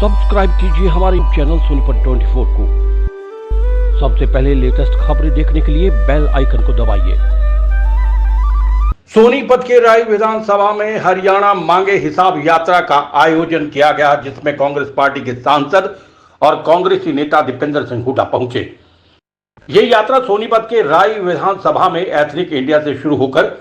Subscribe कीजिए हमारे channel Sonipat 24 को। सबसे पहले लेटेस्ट खबरें देखने के लिए बेल आइकन को दबाइए। सोनीपत के राय विधानसभा में हरियाणा मांगे हिसाब यात्रा का आयोजन किया गया, जिसमें कांग्रेस पार्टी के सांसद और कांग्रेसी नेता दीपेंद्र सिंह हुड्डा पहुंचे। ये यात्रा सोनीपत के राय विधानसभा में एथनिक इंडिया से शुरू होकर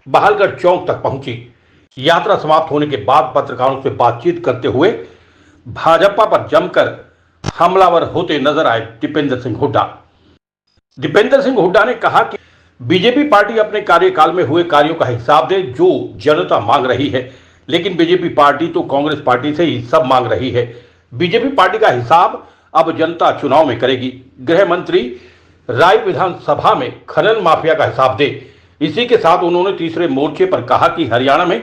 बहालगढ़ चौक तक पहुंची। यात्रा समाप्त होने के बाद पत्रकारों से बातचीत करते हुए भाजपा पर जमकर हमलावर होते नजर आए दीपेंद्र सिंह हुड्डा। दीपेंद्र सिंह हुड्डा ने कहा कि बीजेपी पार्टी अपने कार्यकाल में हुए कार्यों का हिसाब दे, जो जनता मांग रही है, लेकिन बीजेपी पार्टी तो कांग्रेस पार्टी से ही सब मांग रही है। बीजेपी पार्टी का हिसाब अब जनता चुनाव में करेगी। गृह मंत्री राय विधानसभा में खनन माफिया का हिसाब दे। इसी के साथ उन्होंने तीसरे मोर्चे पर कहा कि हरियाणा में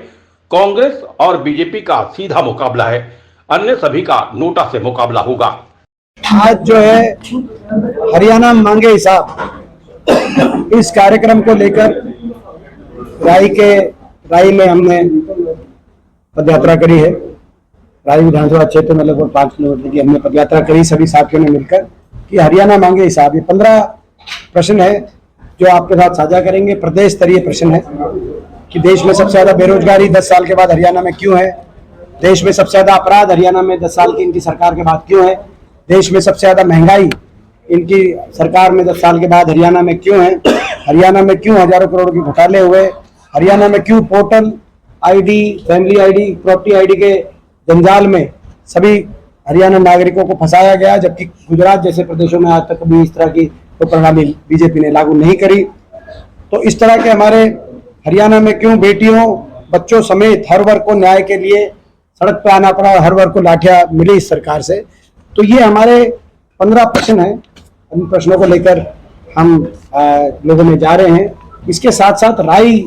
कांग्रेस और बीजेपी का सीधा मुकाबला है, अन्य सभी का नोटा से मुकाबला होगा। आज जो है हरियाणा मांगे हिसाब, इस कार्यक्रम को लेकर राय में हमने पदयात्रा करी है। राय विधानसभा क्षेत्र में लगभग 5 किलोमीटर की हमने पदयात्रा करी सभी साथियों ने मिलकर कि हरियाणा मांगे हिसाब। ये 15 प्रश्न है जो आपके साथ साझा करेंगे। प्रदेश स्तरीय प्रश्न है कि देश में सबसे ज्यादा बेरोजगारी 10 साल के बाद हरियाणा में क्यों है, देश में सबसे ज्यादा अपराध हरियाणा में 10 साल की इनकी सरकार के बाद क्यों है, देश में सबसे ज्यादा महंगाई इनकी सरकार में 10 साल के बाद हरियाणा में क्यों है, हरियाणा में क्यों हजारों करोड़ के घोटाले हुए, हरियाणा में क्यों portal ID, family ID, property ID के जंजाल में सभी हरियाणा नागरिकों को फंसाया गया, जबकि गुजरात जैसे प्रदेशों में आज तक कभी इस तरह की तो प्रणाली बीजेपी ने लागू नहीं करी। तो इस तरह के हमारे हरियाणा में क्यों बेटियों बच्चों समेत हर वर्ग को न्याय के लिए सड़क पर आना पड़ा, हर वर्ग को लाठियां मिली इस सरकार से। तो ये हमारे 15 प्रश्न हैं। इन प्रश्नों को लेकर हम लोगों में जा रहे हैं। इसके साथ साथ राय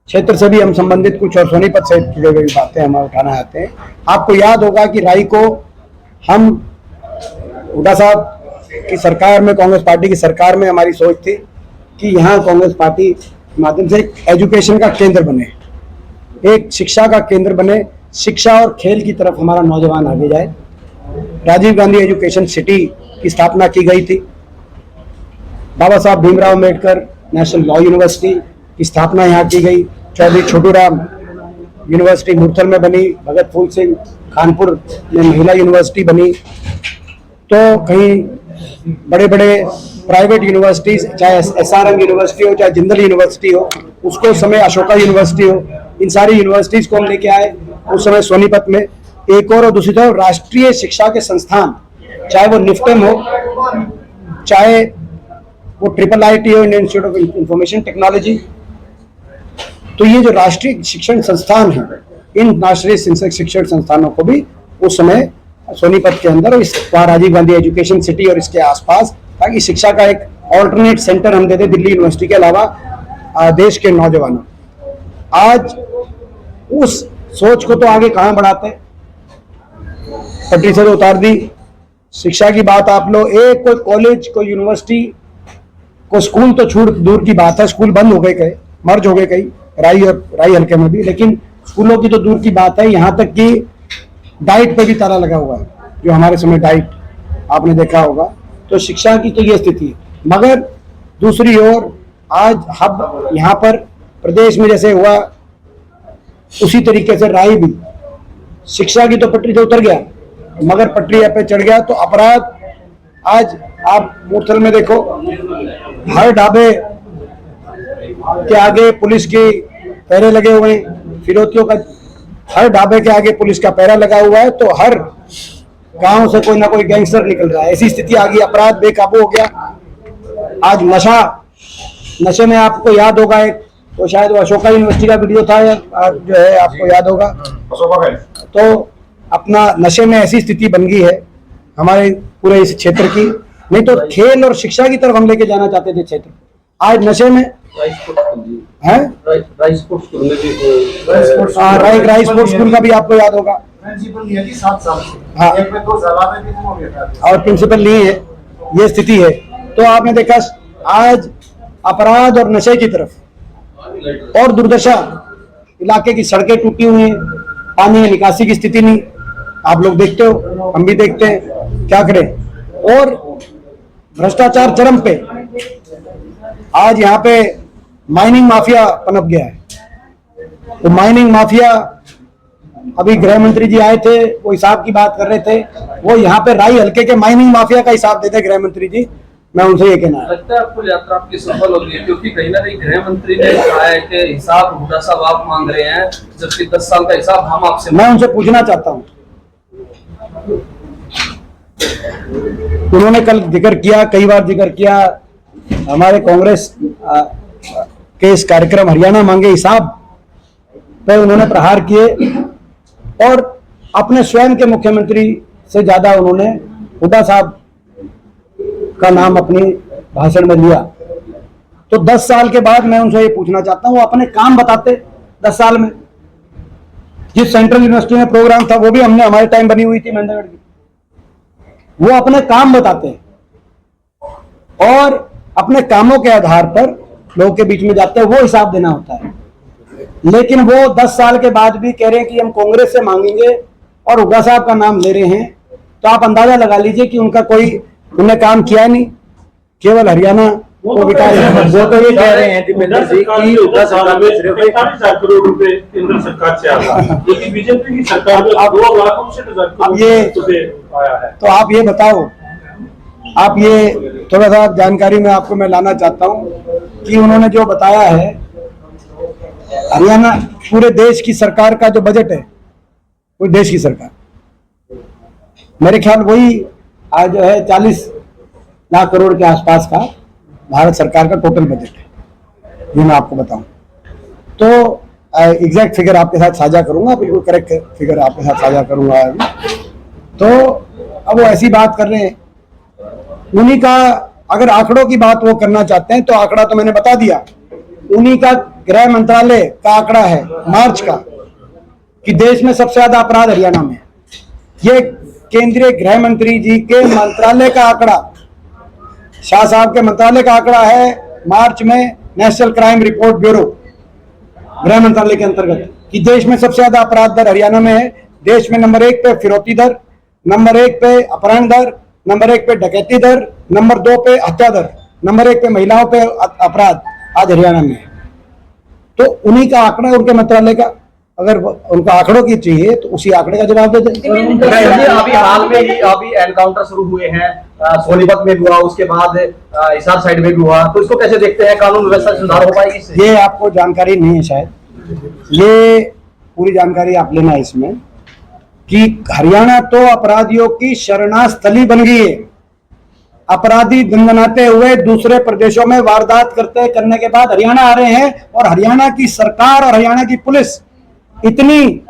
क्षेत्र से भी हम संबंधित कुछ और सोनीपत से जुड़े हुई बातें हम उठाना चाहते हैं। आपको याद होगा कि राय को हम हुड्डा साहब की सरकार में, कांग्रेस पार्टी की सरकार में हमारी सोच थी कि यहाँ कांग्रेस पार्टी के माध्यम से एक एजुकेशन का केंद्र बने, एक शिक्षा का केंद्र बने, शिक्षा और खेल की तरफ हमारा नौजवान आगे जाए। राजीव गांधी एजुकेशन सिटी की स्थापना की गई थी। बाबा Saheb Bhimrao Ambedkar national law university की स्थापना यहाँ की गई। चौधरी छोटूराम यूनिवर्सिटी मुरथल में बनी। भगत फूल सिंह कानपुर में महिला यूनिवर्सिटी बनी। तो कहीं बड़े बड़े प्राइवेट यूनिवर्सिटीज, चाहे SRM यूनिवर्सिटी हो, चाहे जिंदल यूनिवर्सिटी हो, उसको समय अशोका यूनिवर्सिटी हो, इन सारी यूनिवर्सिटीज को हम लेके आए उस समय सोनीपत में। एक और दूसरी तरफ राष्ट्रीय शिक्षा के संस्थान, चाहे वो निफ्टन हो, चाहे वो IIIT हो, Indian institute of information technology. तो ये जो राष्ट्रीय शिक्षण संस्थान है, इन राष्ट्रीय शिक्षण संस्थानों को भी उस समय सोनीपत के अंदर इस राजीव गांधी एजुकेशन सिटी और इसके आसपास, ताकि शिक्षा का एक ऑल्टरनेट सेंटर हम देते दिल्ली यूनिवर्सिटी के अलावा देश के नौजवानों। आज उस सोच को तो आगे कहां बढ़ाते, पटरी से तो उतार दी। शिक्षा की बात आप लोग, एक कोई कॉलेज, कोई यूनिवर्सिटी, कोई स्कूल तो छूट दूर की बात है, स्कूल बंद हो गए, कई मर्ज हो गए, कई राई हल्के में भी, लेकिन स्कूलों की तो दूर की बात है। यहाँ तक कि डाइट पे भी ताला लगा हुआ है, जो हमारे समय डाइट आपने देखा होगा। तो शिक्षा की तो ये स्थिति है। मगर दूसरी ओर आज हब यहाँ पर प्रदेश में जैसे हुआ, उसी तरीके से राय भी शिक्षा की तो पटरी से उतर गया, मगर पटरी पे चढ़ गया। तो अपराध आज आप मुरथल में देखो, हर ढाबे के आगे पुलिस के पहरे लगे हुए हैं, फिरौतियों का हर ढाबे के आगे पुलिस का पहरा लगा हुआ है। तो हर गांव से कोई ना कोई गैंगस्टर निकल रहा है। ऐसी स्थिति आ गई, अपराध बेकाबू हो गया। आज नशे में आपको याद होगा, एक तो शायद वो अशोका यूनिवर्सिटी का वीडियो था जो है, आपको याद होगा। तो अपना नशे में ऐसी स्थिति बन गई है हमारे पूरे इस क्षेत्र की। नहीं तो खेल और शिक्षा की तरफ हम लेके जाना चाहते थे क्षेत्र, आज नशे में राइस स्पोर्ट्स स्कूल का भी आपको याद होगा। हाँ, और प्रिंसिपल नहीं है, ये स्थिति है। तो आपने देखा आज अपराध और नशे की तरफ और दुर्दशा, इलाके की सड़कें टूटी हुई हैं, पानी निकासी की स्थिति नहीं, आप लोग देखते हो, हम भी देखते हैं, क्या करें। और भ्रष्टाचार चरम पे, आज यहाँ पे माइनिंग माफिया पनप गया है। तो माइनिंग माफिया, अभी गृह मंत्री जी आए थे, वो हिसाब की बात कर रहे थे, वो यहाँ पे राई हल्के के माइनिंग माफिया का हिसाब देते गृह मंत्री जी। मैं उनसे ये कहना है, लगता है आपको यात्रा आपकी सफल होगी, क्योंकि कहीं ना कहीं गृह मंत्री ने कहा है कि हिसाब हुड्डा साहब आप मांग रहे हैं, जबकि 10 साल का हिसाब हम आपसे। मैं उनसे पूछना चाहता हूँ, उन्होंने कल जिक्र किया, कई बार जिक्र किया, हमारे कांग्रेस के इस कार्यक्रम हरियाणा मांगे हिसाब पे उन्होंने प्रहार किए और अपने स्वयं के मुख्यमंत्री से ज्यादा उन्होंने हुड्डा साहब का नाम अपनी भाषण में लिया। तो 10 साल के बाद मैं उनसे ये पूछना चाहता हूं, वो अपने काम बताते 10 साल में। जिस सेंट्रल यूनिवर्सिटी में प्रोग्राम था वो भी हमने, हमारे टाइम बनी हुई थी महेंद्रगढ़ की, वो अपने काम बताते हैं और अपने कामों के आधार पर लोगों के बीच में जाते हैं, वो हिसाब देना होता है। लेकिन वो 10 साल के बाद भी कह रहे हैं कि हम कांग्रेस से मांगेंगे और हुड्डा साहब का नाम ले रहे हैं। तो आप अंदाजा लगा लीजिए कि उनका कोई, उन्होंने काम किया नहीं, केवल हरियाणा को विकास। वो तो ये कह रहे हैं दीपेंद्र जी कि हुड्डा सरकार में सिर्फ 45,000 करोड़ रुपए केंद्र सरकार से आया, लेकिन बीजेपी की सरकार में 2,59,000 करोड़ रुपए आया है। तो आप ये बताओ, आप ये थोड़ा सा जानकारी में आपको मैं लाना चाहता हूँ कि उन्होंने जो बताया है, हरियाणा पूरे देश की सरकार का जो बजट है, पूरे देश की सरकार, मेरे ख्याल वही आज जो है 40 लाख करोड़ के आसपास का भारत सरकार का टोटल बजट है, ये मैं आपको बताऊं। तो एग्जैक्ट फिगर आपके साथ साझा करूंगा, बिल्कुल करेक्ट फिगर आपके साथ साझा करूंगा। तो अब वो ऐसी बात कर रहे हैं, उन्हीं का अगर आंकड़ों की बात वो करना चाहते हैं तो आंकड़ा तो मैंने बता दिया। उन्हीं का गृह मंत्रालय का आंकड़ा है मार्च का कि देश में सबसे ज्यादा अपराध हरियाणा में है। ये केंद्रीय गृह मंत्री जी के मंत्रालय का आंकड़ा, शाह साहब के मंत्रालय का आंकड़ा है मार्च में, नेशनल क्राइम रिपोर्ट ब्यूरो गृह मंत्रालय के अंतर्गत, कि देश में सबसे ज्यादा अपराध दर हरियाणा में है। देश में नंबर 1 पे फिरौती दर, नंबर 1 पे अपहरण दर, नंबर 1 पे डकैती दर, नंबर 2 पे हत्या दर, नंबर 1 पे महिलाओं पे अपराध आज हरियाणा में है। तो उन्हीं का आंकड़ा, उनके मंत्रालय का, अगर उनका आंकड़ों की चाहिए तो उसी आंकड़े का जवाब दे दें। अभी हाल में ही अभी एनकाउंटर शुरू हुए हैं, सोनीपत में हुआ, उसके बाद हिसार साइड में भी हुआ, तो इसको कैसे देखते हैं? कानून व्यवस्था सुधार हो पाएगी इससे? ये आपको जानकारी नहीं है शायद, ये पूरी जानकारी आप लेना है इसमें कि हरियाणा तो अपराधियों की शरणार्थी स्थली बन गई है। अपराधी दंडनाते हुए दूसरे प्रदेशों में वारदात करने के बाद हरियाणा आ रहे हैं और हरियाणा की सरकार और हरियाणा की पुलिस इतनी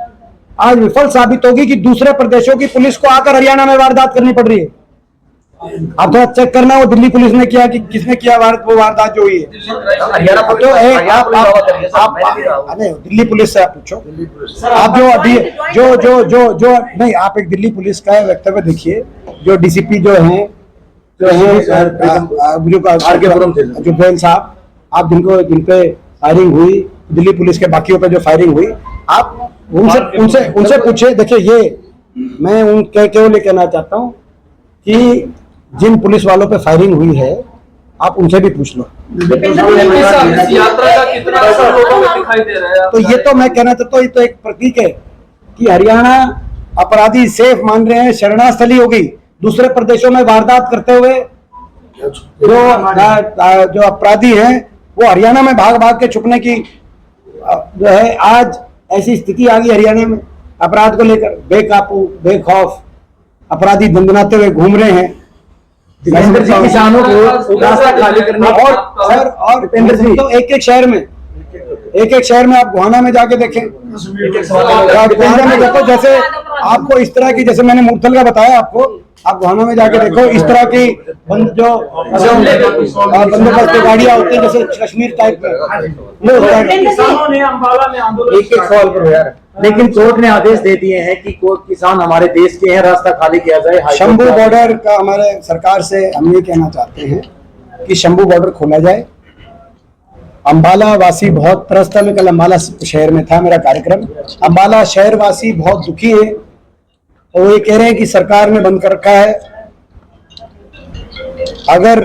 आज विफल साबित होगी कि दूसरे प्रदेशों की पुलिस को आकर हरियाणा में वारदात करनी पड़ रही है। आप थोड़ा चेक करना वो दिल्ली पुलिस ने किया कि किसने किया वो वारदात जो हुई है। दिल्ली पुलिस से आप पूछो, आप जो नहीं, आप एक दिल्ली पुलिस का वक्तव्य देखिए, जो डीसीपी जो है जो गोयल साहब, आप जिन पे फायरिंग हुई, दिल्ली पुलिस के बाकियों पे जो फायरिंग हुई, आप उनसे पूछे। देखिए, ये मैं केवल कहना चाहता हूँ कि जिन पुलिस वालों पे फायरिंग हुई है आप उनसे भी पूछ लो। यात्रा का कितना असर लोगों में दिखाई दे रहा है? तो ये तो मैं कहना चाहता हूँ, ये तो एक प्रतीक है कि हरियाणा अपराधी सेफ मान रहे हैं, शरणार्थी स्थली हो गई। दूसरे प्रदेशों में वारदात करते हुए जो अपराधी हैं वो हरियाणा में भाग भाग के छुपने की जो है आज ऐसी स्थिति आ गई हरियाणा में। अपराध को लेकर बेकाबू बेखौफ अपराधी दंडनाते हुए घूम रहे हैं। किसानों को रास्ता खाली करने और उपेंद्र जी तो एक शहर में आप गोहाना में जाके देखें, गोहाना में देखो, जैसे आपको इस तरह की, जैसे मैंने मूर्थल का बताया आपको, आप गोहाना में जाके देखो इस तरह की जो बंदोबस्त गाड़ियां होती है जैसे कश्मीर टाइप में। किसानों ने अम्बाला में आंदोलन, एक सवाल करो यार, लेकिन कोर्ट ने आदेश दे दिए हैं कि किसान हमारे देश के हैं, रास्ता खाली किया जाए। शंभू बॉर्डर का हमारे सरकार से हम ये कहना चाहते हैं कि शंभू बॉर्डर खोला जाए। अम्बाला वासी बहुत त्रस्त है। मैं कल अम्बाला शहर में था, मेरा कार्यक्रम। अम्बाला शहर वासी बहुत दुखी है और वो ये कह रहे हैं कि सरकार ने बंद कर रखा है। अगर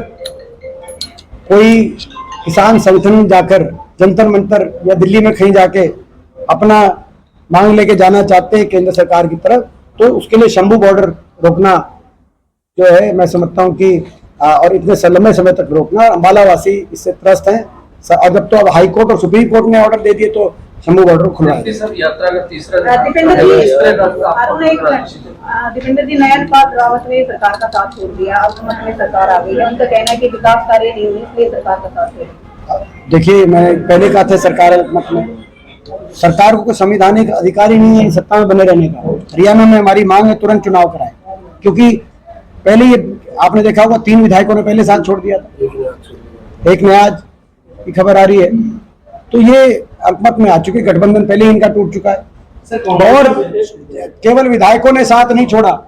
कोई किसान संगठन जाकर जंतर मंतर या दिल्ली में कहीं जाके अपना मांग लेके जाना चाहते हैं केंद्र सरकार की तरफ, तो उसके लिए शंभू बॉर्डर रोकना जो है, मैं समझता हूँ कि और इतने लंबे समय तक रोकना, अम्बाला वासी इससे त्रस्त हैं। और जब तो अब हाई कोर्ट और सुप्रीम कोर्ट ने ऑर्डर दे दिए तो शंभू बॉर्डर खुलवाया। यात्रा का तीसरा दीपेंद्र जी, नयन पाल रावत ने सरकार का साथ छोड़ दिया, अब मत में सरकार आ गई है, उनका कहना है कि विकास कार्य नहीं हुए इसलिए सरकार का साथ छोड़ा। देखिए, मैं पहले कहा था सरकार मत में, सरकार को कोई संवैधानिक अधिकार ही नहीं है सत्ता में बने रहने का। हरियाणा में हमारी मांग है तुरंत चुनाव कराएं, क्योंकि पहले ये आपने देखा होगा 3 विधायकों ने पहले साथ छोड़ दिया था, एक ने आज की खबर आ रही है। तो ये अल्पमत में आ चुके, गठबंधन पहले ही इनका टूट चुका है। और केवल विधायकों ने साथ नहीं छोड़ा,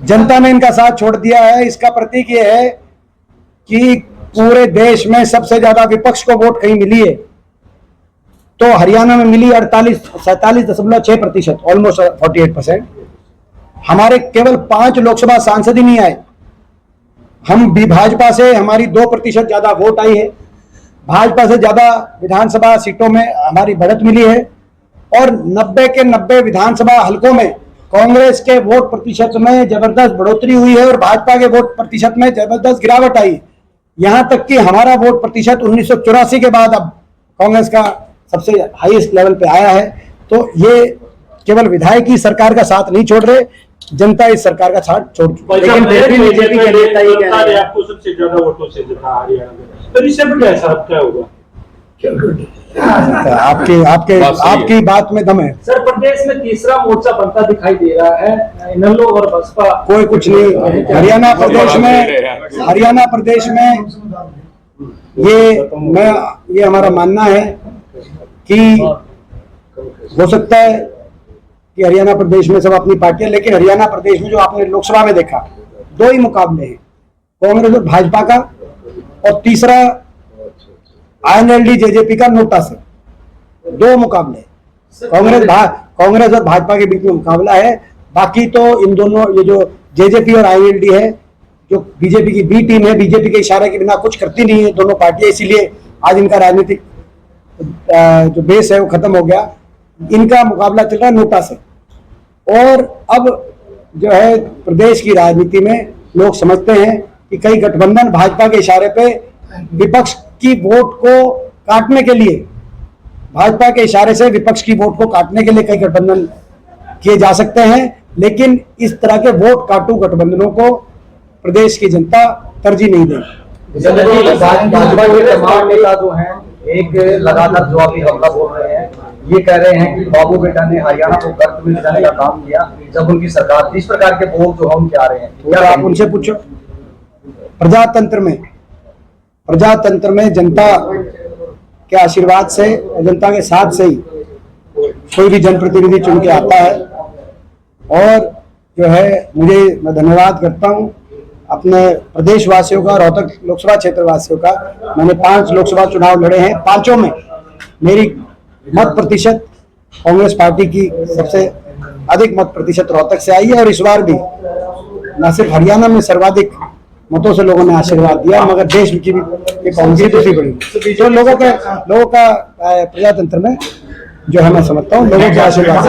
जनता ने इनका साथ छोड़ दिया है। इसका प्रतीक ये है कि पूरे देश में सबसे ज्यादा विपक्ष को वोट कहीं मिली है तो हरियाणा में मिली 47.6%, ऑलमोस्ट 48%। हमारे केवल 5 लोकसभा सांसद ही नहीं आए, हम भी भाजपा से हमारी 2% ज्यादा वोट आई है, भाजपा से ज्यादा विधानसभा सीटों में हमारी बढ़त मिली है, और 90 के 90 विधानसभा हलकों में कांग्रेस के वोट प्रतिशत में जबरदस्त बढ़ोतरी हुई है और भाजपा के वोट प्रतिशत में जबरदस्त गिरावट आई। यहां तक कि हमारा वोट प्रतिशत 1984 के बाद अब कांग्रेस का सबसे हाईएस्ट लेवल पे आया है। तो ये केवल विधायक ही सरकार का साथ नहीं छोड़ रहे, जनता इस सरकार का साथ छोड़ चुकी है। लेकिन बीजेपी के नेता ही कह रहे हैं आपको सबसे ज्यादा वोटों से जिता हरियाणा में, तो इससे बढ़िया हिसाब क्या होगा? आपकी बात में दम है सर। प्रदेश में तीसरा मोर्चा बनता दिखाई दे रहा है, इनेलो और बसपा। कोई कुछ नहीं। हरियाणा प्रदेश में ये हमारा मानना है कि हो सकता है कि हरियाणा प्रदेश में सब अपनी पार्टियां, लेकिन हरियाणा प्रदेश में जो आपने लोकसभा में देखा 2 ही मुकाबले हैं, कांग्रेस और भाजपा का, और तीसरा INLD जेजेपी का नोटा से। 2 मुकाबले, कांग्रेस और भाजपा के बीच में मुकाबला है। बाकी तो इन दोनों, ये जो जेजेपी और INLD है, जो बीजेपी की बी टीम है, बीजेपी के इशारे के बिना कुछ करती नहीं है दोनों पार्टियां, इसीलिए आज इनका राजनीतिक जो बेस है वो खत्म हो गया। इनका मुकाबला चल रहा है नोटा से। और अब जो है प्रदेश की राजनीति में लोग समझते हैं कि कई गठबंधन भाजपा के इशारे पे विपक्ष की वोट को काटने के लिए, भाजपा के इशारे से विपक्ष की वोट को काटने के लिए कई गठबंधन किए जा सकते हैं, लेकिन इस तरह के वोट काटू गठबंधनों को प्रदेश की जनता तरजीह नहीं देगी। भाजपा के तमाम नेता जो हैं एक लगातार जवाबी हमला बोल रहे हैं, ये कह रहे हैं कि बाबू बेटा ने हरियाणा को गर्त में जाने का काम किया जब उनकी सरकार थी। इस प्रकार के बोल जो हम क्या रहे हैं, क्या आप उनसे पूछो। प्रजातंत्र में जनता के आशीर्वाद से, जनता के साथ से ही कोई भी जनप्रतिनिधि चुन के आता है। और जो है, मैं धन्यवाद करता हूं अपने प्रदेश वासियों का, रोहतक लोकसभा क्षेत्र वासियों का। मैंने 5 लोकसभा चुनाव लड़े हैं, 5 में मेरी मत प्रतिशत कांग्रेस पार्टी की सबसे अधिक मत प्रतिशत रोहतक से आई है, और इस बार भी न सिर्फ हरियाणा में सर्वाधिक मतों से लोगों ने आशीर्वाद दिया, मगर देश की भी कांग्रेस दूसरी बड़ी। तो लोगों का प्रजातंत्र में जो है, मैं समझता हूँ लोगों के आशीर्वाद